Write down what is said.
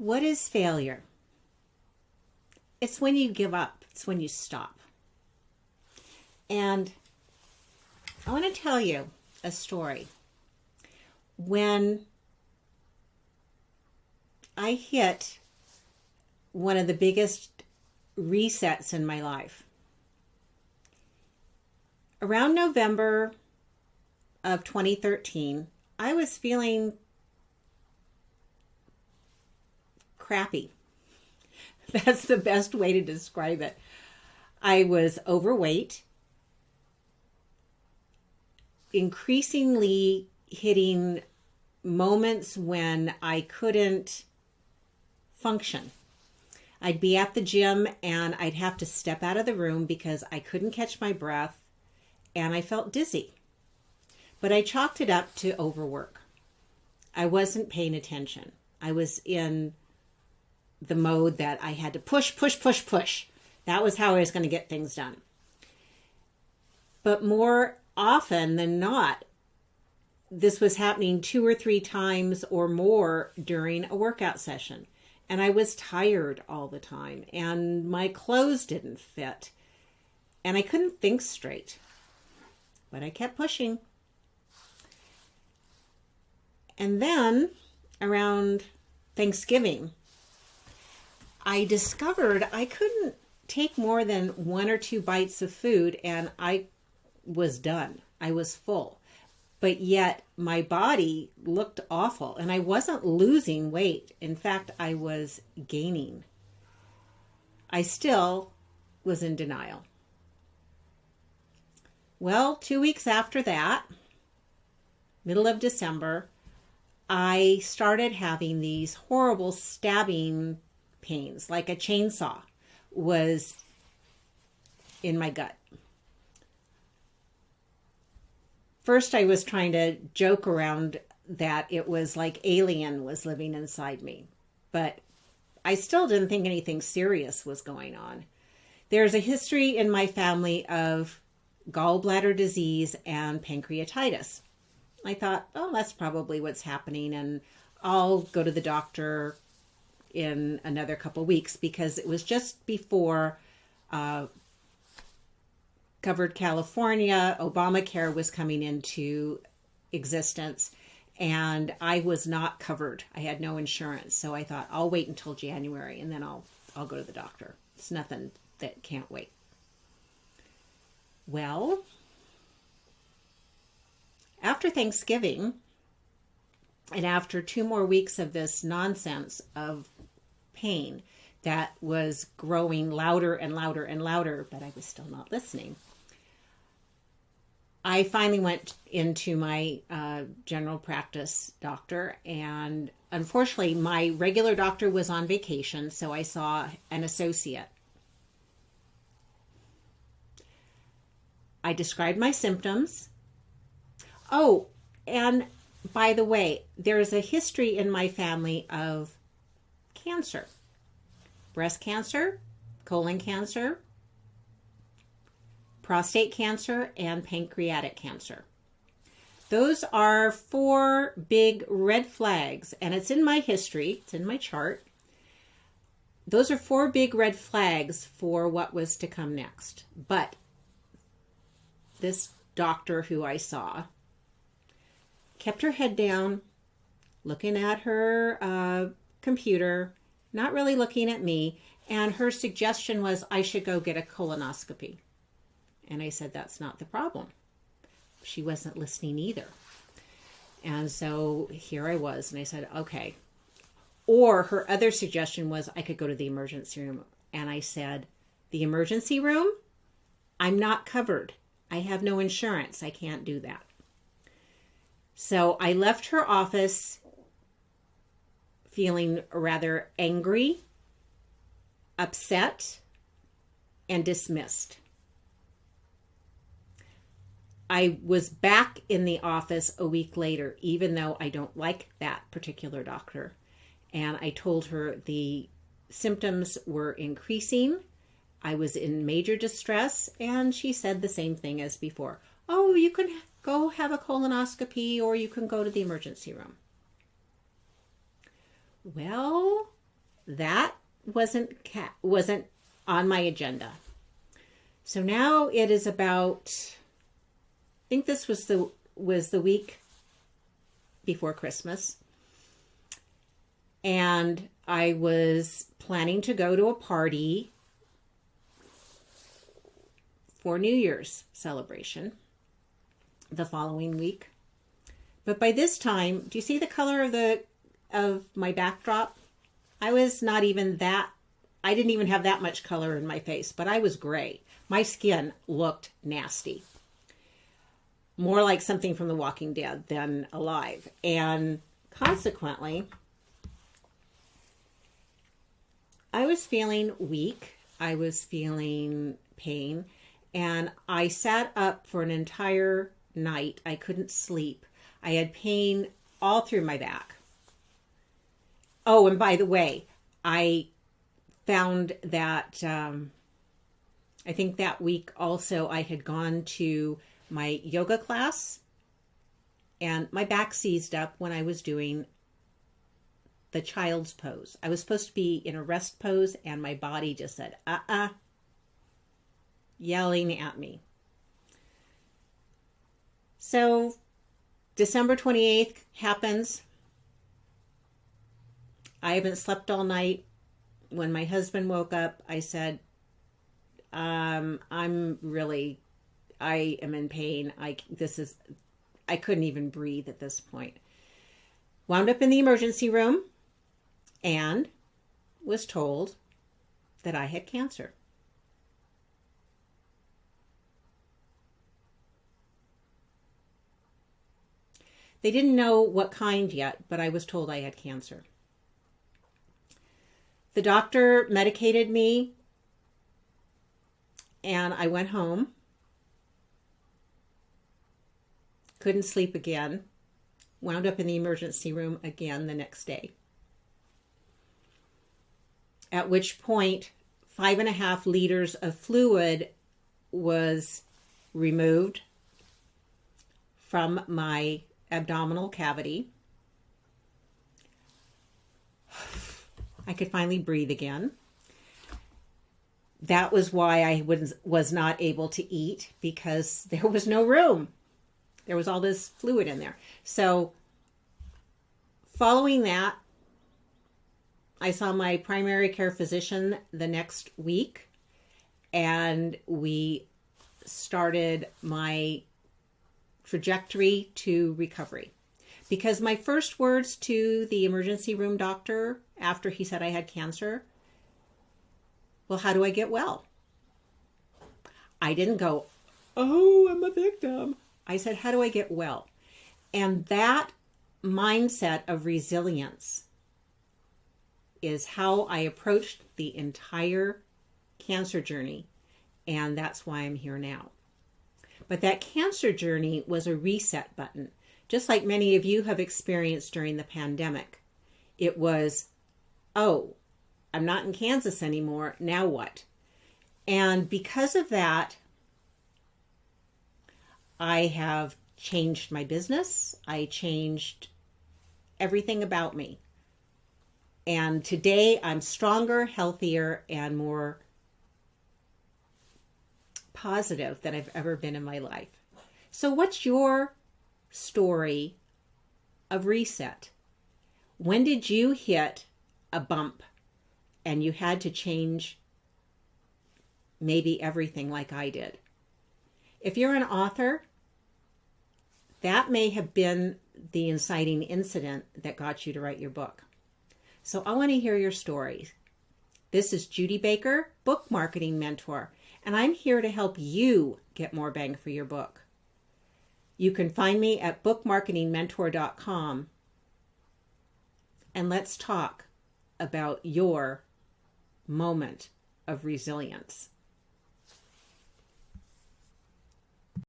What is failure? It's when you give up. It's when you stop. And I want to tell you a story. When I hit one of the biggest resets in my life, around November of 2013, I was feeling crappy. That's the best way to describe it. I was overweight, increasingly hitting moments when I couldn't function. I'd be at the gym and I'd have to step out of the room because I couldn't catch my breath and I felt dizzy. But I chalked it up to overwork. I wasn't paying attention. I was in the mode that I had to push. That was how I was going to get things done. But more often than not, this was happening 2 or 3 times or more during a workout session. And I was tired all the time. And my clothes didn't fit. And I couldn't think straight. But I kept pushing. And then around Thanksgiving, I discovered I couldn't take more than 1 or 2 bites of food and I was done. I was full. But yet my body looked awful and I wasn't losing weight. In fact, I was gaining. I still was in denial. Well, 2 weeks after that, middle of December, I started having these horrible stabbing pains, like a chainsaw was in my gut. First, I was trying to joke around that it was like alien was living inside me, but I still didn't think anything serious was going on. There's a history in my family of gallbladder disease and pancreatitis. I thought, oh, that's probably what's happening, and I'll go to the doctor in another couple weeks, because it was just before covered California, Obamacare was coming into existence, and I was not covered. I had no insurance, so I thought I'll wait until January and then I'll go to the doctor. It's nothing that can't wait. Well, after Thanksgiving, and after 2 more weeks of this nonsense of pain that was growing louder and louder and louder, but I was still not listening, I finally went into my general practice doctor, and unfortunately my regular doctor was on vacation, so I saw an associate. I described my symptoms. Oh, and by the way, there's a history in my family of cancer. Breast cancer, colon cancer, prostate cancer, and pancreatic cancer. Those are 4 big red flags, and it's in my history, it's in my chart. Those are 4 big red flags for what was to come next. But this doctor who I saw kept her head down, looking at her computer, not really looking at me, and her suggestion was I should go get a colonoscopy. And I said, that's not the problem. She wasn't listening either. And so here I was, and I said, okay. Or her other suggestion was I could go to the emergency room. And I said, the emergency room? I'm not covered. I have no insurance. I can't do that. So I left her office feeling rather angry, upset, and dismissed. I was back in the office a week later, even though I don't like that particular doctor. And I told her the symptoms were increasing. I was in major distress, and she said the same thing as before. Oh, you can go have a colonoscopy, or you can go to the emergency room. Well, that wasn't on my agenda. So now it is about, I think this was the week before Christmas. And I was planning to go to a party for New Year's celebration the following week. But by this time, do you see the color of my backdrop? I was not even that, I didn't even have that much color in my face, but I was gray. My skin looked nasty. More like something from The Walking Dead than alive. And consequently, I was feeling weak. I was feeling pain. And I sat up for an entire night. I couldn't sleep. I had pain all through my back. Oh, and by the way, I found that I think that week also I had gone to my yoga class and my back seized up when I was doing the child's pose. I was supposed to be in a rest pose and my body just said, yelling at me. So December 28th happens. I haven't slept all night. When my husband woke up, I said, I am in pain. I couldn't even breathe at this point. Wound up in the emergency room and was told that I had cancer. They didn't know what kind yet, but I was told I had cancer. The doctor medicated me and I went home. Couldn't sleep again. Wound up in the emergency room again the next day. At which point, 5.5 liters of fluid was removed from my abdominal cavity. I could finally breathe again. That was why I was not able to eat, because there was no room. There was all this fluid in there. So following that, I saw my primary care physician the next week, and we started my trajectory to recovery. Because my first words to the emergency room doctor after he said I had cancer, well, how do I get well? I didn't go, oh, I'm a victim. I said, how do I get well? And that mindset of resilience is how I approached the entire cancer journey. And that's why I'm here now. But that cancer journey was a reset button, just like many of you have experienced during the pandemic. It was, oh, I'm not in Kansas anymore. Now what? And because of that, I have changed my business. I changed everything about me. And today I'm stronger, healthier, and more positive than I've ever been in my life. So what's your story of reset? When did you hit a bump and you had to change maybe everything like I did? If you're an author, that may have been the inciting incident that got you to write your book. So I want to hear your stories. This is Judy Baker, Book Marketing Mentor, and I'm here to help you get more bang for your book. You can find me at bookmarketingmentor.com, and let's talk about your moment of resilience.